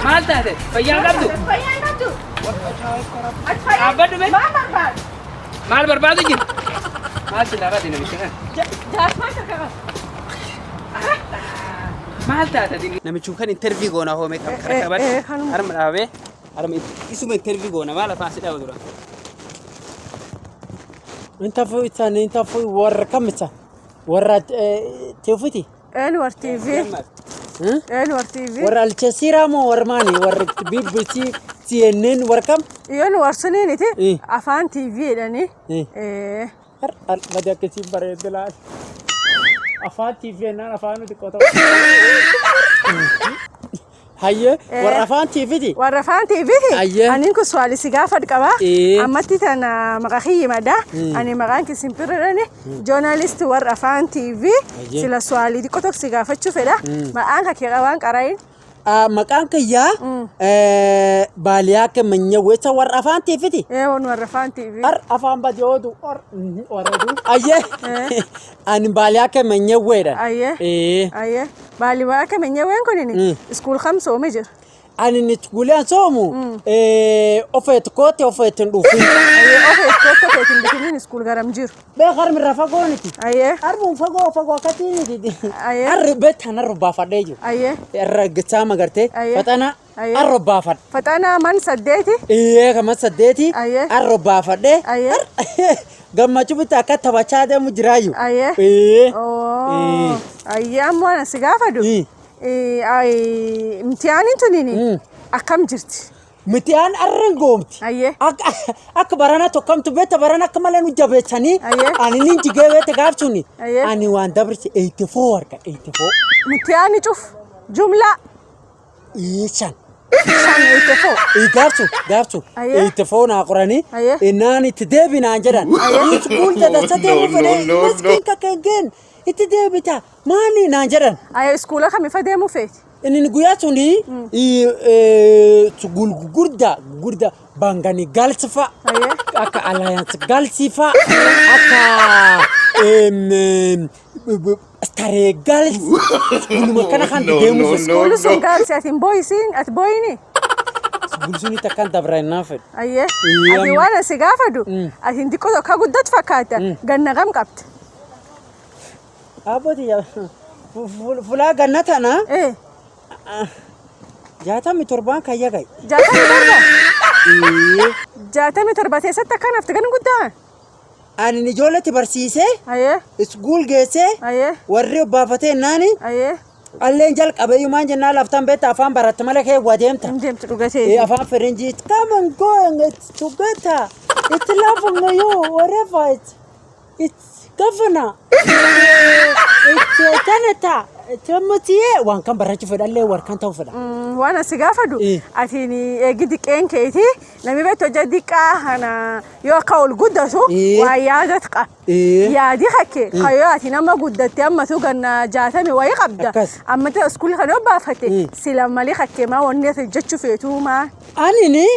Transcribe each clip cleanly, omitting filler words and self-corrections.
Malta de Fayan Abdu. Abad में माल बर्बाद है क्या? माल चला रहा दिन विषय है। माल था दिन। नमिचुं kan interview goona hoome kabaad. Arma dhaabe arma isuma interview goona maala faasii dhawu dura. Inta foi warra kamisa warra teofiti. Anwar TV. Anwar TV. Warra Al Jazeera mo warra mani warra BBC CNN warra kam. Anwar sanini te afaan TV dani. Har badaa kesi bareedala. Afaan TV na afaan uti kota. Hayye warra afaan TV ti. Warra afaan TV ti. Anin ku swali sigafad qaba. Ammatti tana maqaxii mada. Ani maqaan ki simpirani journalist warra afaan TV. Sila swali di kotok sigafachu feda. Maqaan ka qaban qarain. Maqaan kiyya Bahaliyake manyawesa warra afaan TV ti. Warra afaan TV. Ar afaan badiyoodu warradu. Ayye. Ani Bahaliyake manyaweda. Ayye. Bahaliyake manyawen konini. School khamsa o major. Ani nitkulian somu ofet kote ofet ndufi. Ofet kote ndufini school garam jir. Be garam rafagoni ti. Arbun fago katini ti. Arbet hanarba fadeju. Ergata magarte fatana arba fad. Fatana man saddeti. Kama saddeti arba fade. Gammachu bita katabachade mujrayu. Ammo ana sigafadu. امتحاني تنيني أكم جرت امتحان أرنقومت أك برانا توكم تبيت برانا كمالا نجابتني أنا نيجي جابت قابتوني أنا وان دبرت 84 امتحاني شوف جملة شان 84 قابتو 84 ناقراني إناني تدبي نانجران سكول تدسته وفري مسكين ككنجن إتدبيتا ماني نانجران سكولة خمي فديمو فيت إني نقولاتوني تقول جردا بانغاني غالسفا أكا alliance غالسفا أكا استاري غالس سكول ما كان خان ديمو سكول سون غالس أتين بويسين أتبويني سكول سوني تكان دبرين نافد أبي وانا سيغافدو أتين ديكو دوكا قدت فكاتا غنى غم قبت أبدي يا فلا غنتنا جاتا متربان كيا جاي جاتا متربان تيسات كان أفتكرن قدام أنا نجولة برسيسة سكول جيسة ورّي بافتة ناني اللي جالك أبي يومان جنا لفتان بيت أفهم برات مالك هي وديمتا أفهم فرنجي come and go and together it's love on you whatever it's governor it's Canada تمتيه وان كان برج فدا اللي وركان توفدا وانا سيغافدو اتيني اجدي كين كيتي لمي بيتو جديكا انا يوكاول غدسو ويادتك يا دي خكي خياتي نما غدتي اما سوغنا جاتمي وي قبدا اما تسكول خدو بافتي سلام لي خكي ما ونيت جچو فيتو ما اني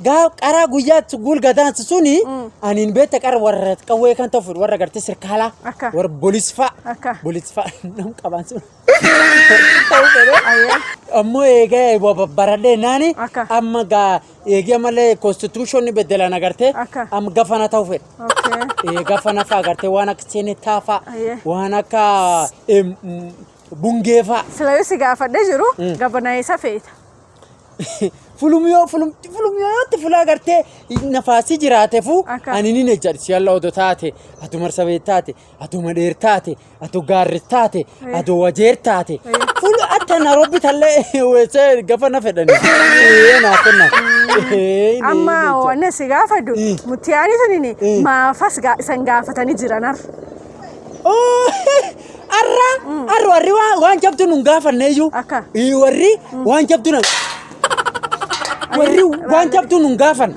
غا قرا غيات سكول غدان سوني اني بيت قر ورت قوي كان توفد ور غرت سركالا ور بوليس فا نم قبان أمو إيجا ببرده ناني أما جا إيجا ماله constitution بدلا نقرته أم غفنا توفير غفنا فاقرته وانا كسيني تافا وانا كا بونجيفا سلاوي غفنا دجرو غفنا يسافيت فلوميو تفلا قرته نفاسي جراته فو أني نجار سيال الله دوتاتي أتو مرسبيتاتي أتو مديرتاتي أتو غارتاتي أتو وجيرتاتي فلو أتنا ربي تلي ويسير غفنا فدني نافنا أما وانا سيغافدو متياني تنيني ما فاس سنغافتاني جرانار أرى ورّي وان جبتو نغافن نيجو ورّي وان جبتو ورّي وان جبتو نغافن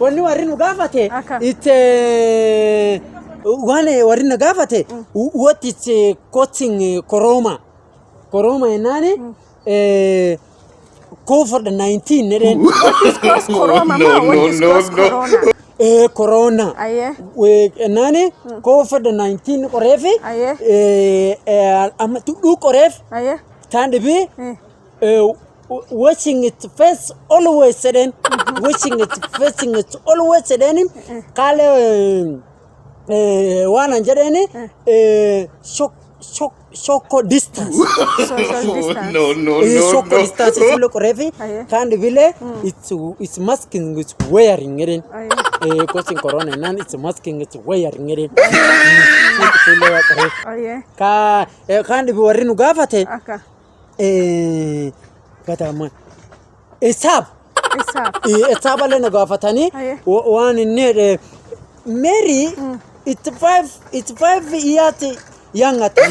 ورّي نغافته ورّي نغافته what is coaching Oromo enani COVID-19 Oromo corona we nani COVID-19 qorefi am tu qoref tande bi washing its face always then washing its facing its always then kale wana jedeni shock distance no shock distance is look revi can vile it's masking it's wearing it causing corona nan it's masking it's wearing it ka kan bi warinu gafate kata man esab ale na gafatani one ne Mary it's 5 years young at John.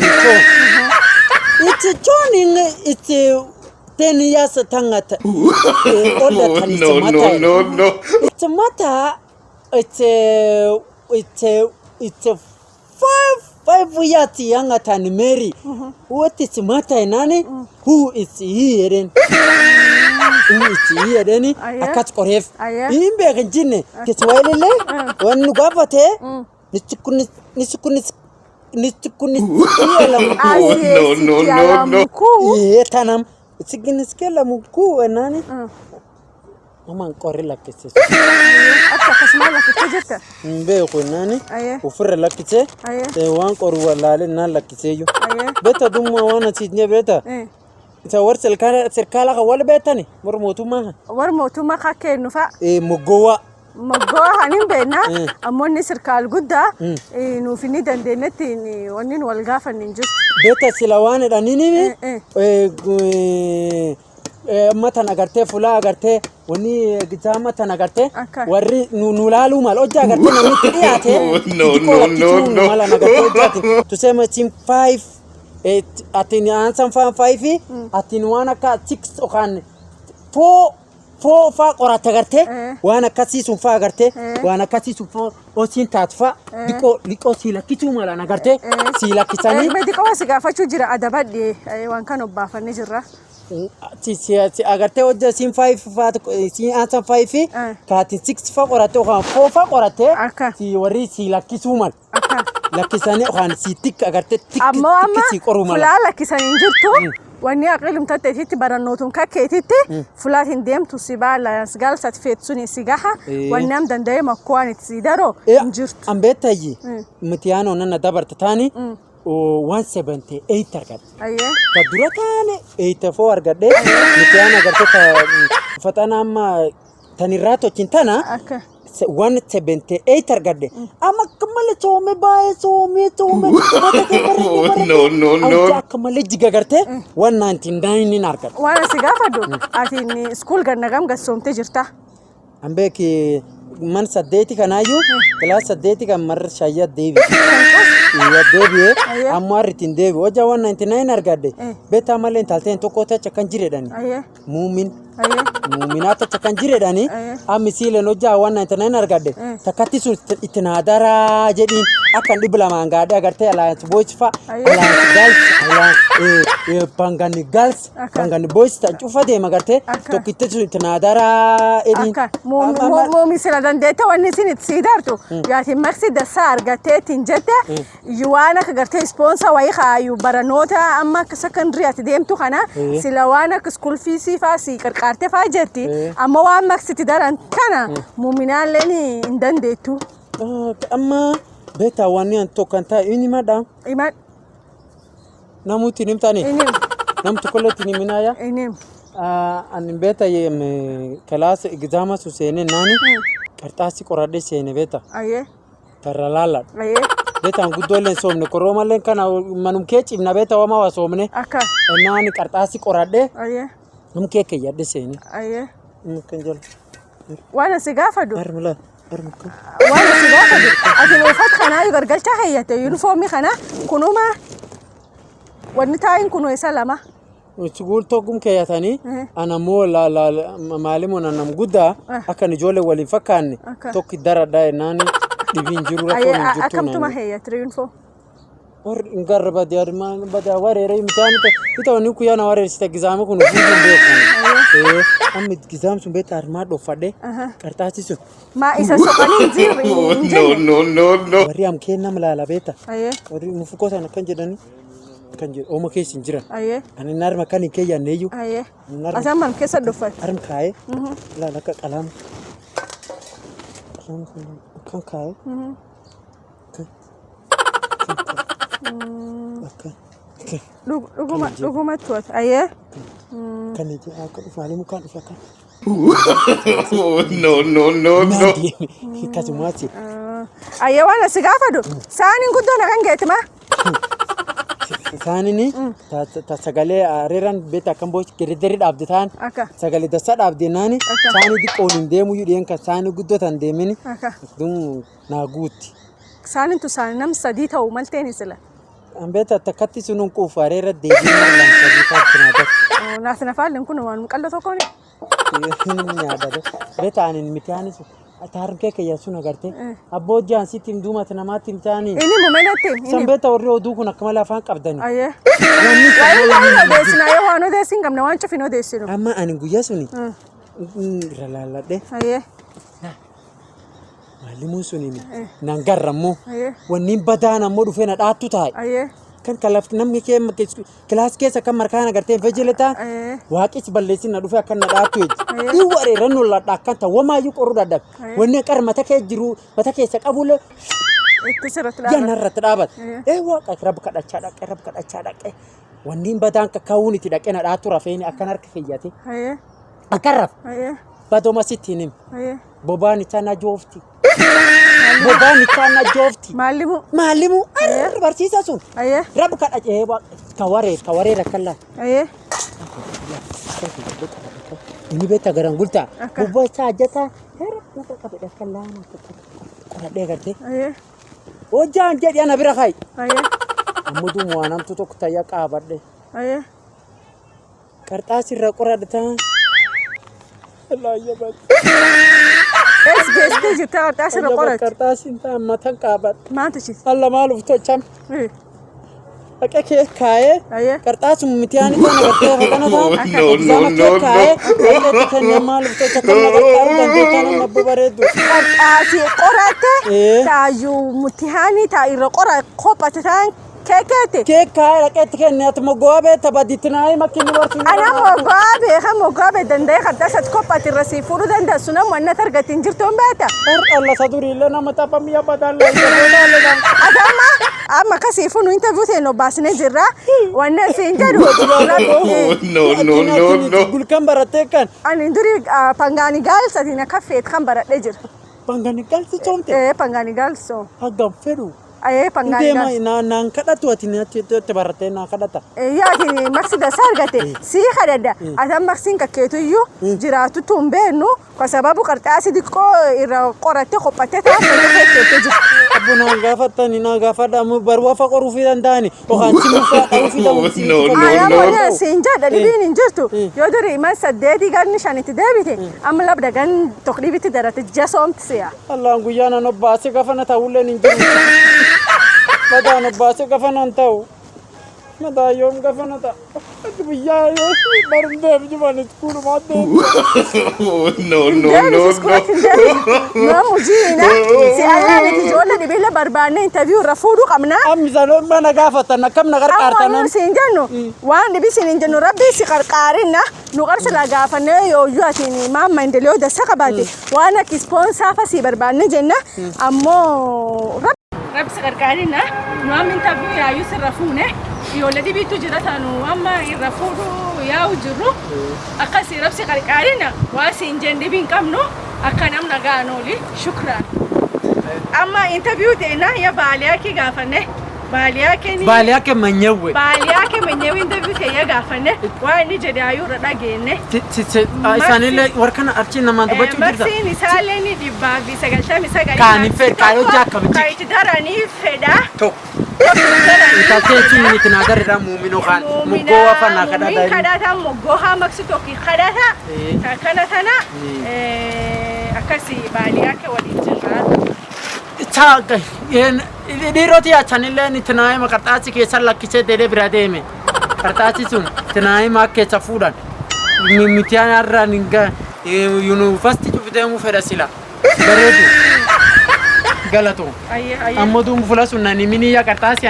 It's joining it's 10 years tangata older than no it's a matter it's 5 years younger than Mary. What is matter nani who is here then who is here then a cat corref imbe ganjine keswailele wan gafate nitukuni no tanam siginiskela mkuu nani mama korela kese hatta kasmala kujeta mbe ko nani ufure lakite wan koru walale na lakiteyo beta dumma wana tidnya beta ita warsel kala serkala wala betani warmotu ma khake nufa mugowa hanin bena amonni serkal gudda no fini dandenati ni wonin walgafan ninjus beta silawane danini mata nagarte fula agarte woni gitama tanagarte warri nulalu mal ojja agarte namni tiyate no mala nagarte ojjati tusema team 5 atini ansam 5 atini wana ka 6 okan 4 fa qorata agarte wana kasi sun fa agarte wana kasi sun fa osin tatfa liko sila kitu mala nagarte sila kitani mediko wasiga fachu jira adabadde wan kan obafanne jirra si agarte ojja sim 5 fa si ansam 5 kati 6 fa qorate okan 4 fa qorate si wari sila kisumal lakisani okan si tik agarte tik si qorumal la lakisani jirtu wani aqilum tatati baranotun kaketiti fulatin demtu sibala sgal satfet suni sigaha wanam dandaye makwani tsidaro jirtu ambetayi mutiano nana dabarta tani 178 target taduratane 84 argade mutiana garte fatana amma tanirato cintana 178 targade ama kamale some bae some no kamale jiga garte 199 ni narkat wana sigafado atini school ganagam gasomte jirta ambeki man sadeti kanayu kelas sadeti kan mar shaya devi ya devi amaritin devi oja 199 argade beta malen talten to kota chakan jire dani muminata chakan jire dani amisile noja 199 argade takati su itnadara jadi akan dibla mangade agarte alliance boys fa alliance girls pangani girls pangani boys ta chufa de magarte to kitte su itnadara edin mo misela dandeta wani sinit sidarto yati maxi da sar gatetin jetta yuwana garte sponsor wa yakhayu baranota amma secondary atdemtu khana silawana school fees fasi karkarte fajerti amma wa maxi tidaran kana mu'minan leni indandetu amma beta wani anto kanta ini madam imad namuti nimtani namtu kolloti niminaya an beta yem class exam su sene nani kartasi qorade sene beta taralala beta gudolen somne koromalen kana manum keci na beta wama wasomne nani kartasi qorade num keke yadde sene kanjal wana sigafadu armala wana sigafadu adin wafat khana yugargalta hayate uniform khana kunuma wani tayin kuno salama Sugul togum kayatani ana mo la malimu na namguda akani jole wali fakani toki dara dai nani divin jirura ko ni jutuna akam tuma heya triunfo or ngarba diar man bada warere imtani ita wani ku yana warere sta exam ko no bindin be ko Amma gizam sun beta arma do fade. Kartaasi sun. Ma isa soqani no. Warri am kenna malala beta. Aye. Warri mufuko sana kan jedhani. Kan jedhu oma keessa hin jiran. Aye. Ani narma kan kee yanneeyyu. Aye. Asan man keessa dhufat. Arm kaaye. Laala ka qalam. Kan kaaye. Dhuguma tuwat. Aye. Kan ije akka dhufaanii mukaan dhufa kan. No. Kasumaati. Aye waan asi gaafadhu. Saaniin guddoo na kan geetima. Saanini ta sagalee areeran beeta kan boos giriddari dhaabde taan sagalee dassa dhaabde naani saani diqqoon hin deemu yudheen kan saani guddoo tan deemini dun naa guutti. Saanin tu saani nam sadii ta'u malteen isila. Beeta takkatti sunun quufu areera deebiin lan sadii fakkina dha. Naaf na faalleen kun waan qallo tokkooni. Nyaadha beeta anin mitaanis Taarun kee kiyya sun agarte abboo jaan sitti duumata namaatti himtaani. Inni mumenatti. Sanbeeta warri oduu kun akkuma lafaan qabdani. Aye. Waan odeessina yoo waan odeessin qabna waan cufin odeessinu. Amma ani guyyaa suni irra laalladhe. Aye. Maalimuun suni nan garrammoo wanni badaan ammoo dhufee na dhaattu taa'e. Aye. Kan kalafti namni kee kilaas keessa kan markaan agartee fejjeletaa waaqis balleessin na dhufee akka na dhaattu jechuudha. Dhii wareerran nolladha akkan ta'u wamaayyuu qoruu dadhabe. Wanni qar mata kee jiru mata keessa qabule. Itti sirratti dhaabata. Yanna irratti dhaabata. Waaqa rab kadhachaa dhaqe. Wanni badaan kakkaawuun itti dhaqee na dhaattu rafeeni akkan harka keeyyate. Akkan raf. Badooma sittiin himi. Bobaan isaa na joofti. Bobaan isaa na joofti. Maalimu. Barsiisa sun. Rab kadhacee kawaree rakkallaa. Ini beeta garan gultaa. Bubbaa isaa ajjataa. Muka qabe rakkallaa. Qoradhee gartee. Hojjaan jedhi ana bira kaayi. Ammutu mo'anamtu tokko tayyaa qaabadhe. Qarxaasirra qoradhataa. Geessitee jirte qarxaasirra qoratti. Qarxaasiin ta'a matan qaabadhe. Maantu shiti? Alla maaluuf tochame. Dhaqee kee kaayee qarxaasuma mitiyaanii ta'an agartee fakana ta'a. Zama kee kaayee dhaqee kennee maaluuf tocha kan qarxaaru dandeettaa nama abbo bareeddu. Qarxaasii qoratte taayyuu mitiyaanii ta'a irra qora kophate ta'an keekeeti. Keekaa dhaqeetti kennee ati moggaa beekta badittinaayi makkinni barsiifama. Ana moggaa bee danda'ee qarxaasatti kophate irra sii fuudhuu dandeessu nama wanna argatiin jirtu hin beekta. Alla duriillee nama tapha mi'a badaan laa. Amma kasii funu interview ta'e no baasnee jirra. Wanna siin jedhu. No. Gulkan barattee kan. Ani durii pangaani gaalsatiin akka feet kan baradhee jira. Pangaani gaalsi coomte. Pangaani gaalsoo. Hagam fedhu. Aye pangaani gaalsoo. Deema naan kadhatu ati natti barattee naan kadhata. Yaati maksi da sargate sii kadhadha. Atan maksiin kakkeetuyyuu jiraatu tun beennu kwa sababu qarxaasi diqqoo irra qorattee qophattee taasisaa keettee jirti. Abbo naan gaafattani naan gaafadha barua fa qoruu fi danda'ani okaan simuufaa dha'uu fi dhabuusi. Ayyamoonni siin jedha dhibiin hin jirtu yoo durii man saddeetii ganni shanitti deebite amma labda gan tokko dhibitti darate jasoomti si'a. Allaan guyyaa nan obbaase gafana ta'ullee hin jiru. Badaan obbaase gafana hin ta'u. Madaa yoom gafana ta'a. Biyyaa yoo baruun deebi jiman iskuulumaa deebi. No. Namu jiina si ayyaaniti ijoollee dhibiille barbaanne interview irra fuudhuu qabna. Ammisaan mana gaafatan akkam na qarqaartan. Amma siin jennu waan dhibi siin hin jennu rabbi si qarqaarinna nu qarsila gaafannee yooyyuu atiin maamma indeeliyoo dassa qabaate waan akka ispoonsaafa si barbaanne jenna ammoo rabbi si qarqaarinna nu amma interview yaayyuu sirra fuune. Ijoollee dhibiitu jira taanu amma irra fuudhuu yaa'u jirru akkasii rabsi qarqaarina waan siin jeen dhibiin qabnu akka namna gaanooli shukraan. Amma interview ta'ena ya Bahaliyake gaafanne Bahaliyake manyewe. Bahaliyake manyewe interview ta'e gaafanne waan inni jedhe ayuu irra dhageenne. Isaanillee warkana archi namaan dubbachuu jirta. Marsiin isaallee ni dhibbaa fi 99. Kaanii fedha kaayoo jaakkabichi. Kaayitti daranii fedha. Itateetiin ni tinaa garirraa muuminoo kaan muggoo afaan naa kadhata. Muumin kadhata muggoo haa maksi tokki kadhata. Kana tana akkasii Bahaliyake waliin jirra. Dhiiroti yaachanillee ni tinaa qarxaasi keessa lakkisee deedee bira deeme. Qarxaasi sun tinaa keessa fuudhan. mitiyan arra ninga university cufte mu feda sila bareedu galato Aye. ammodu mu fulasu nani mini ya kartasi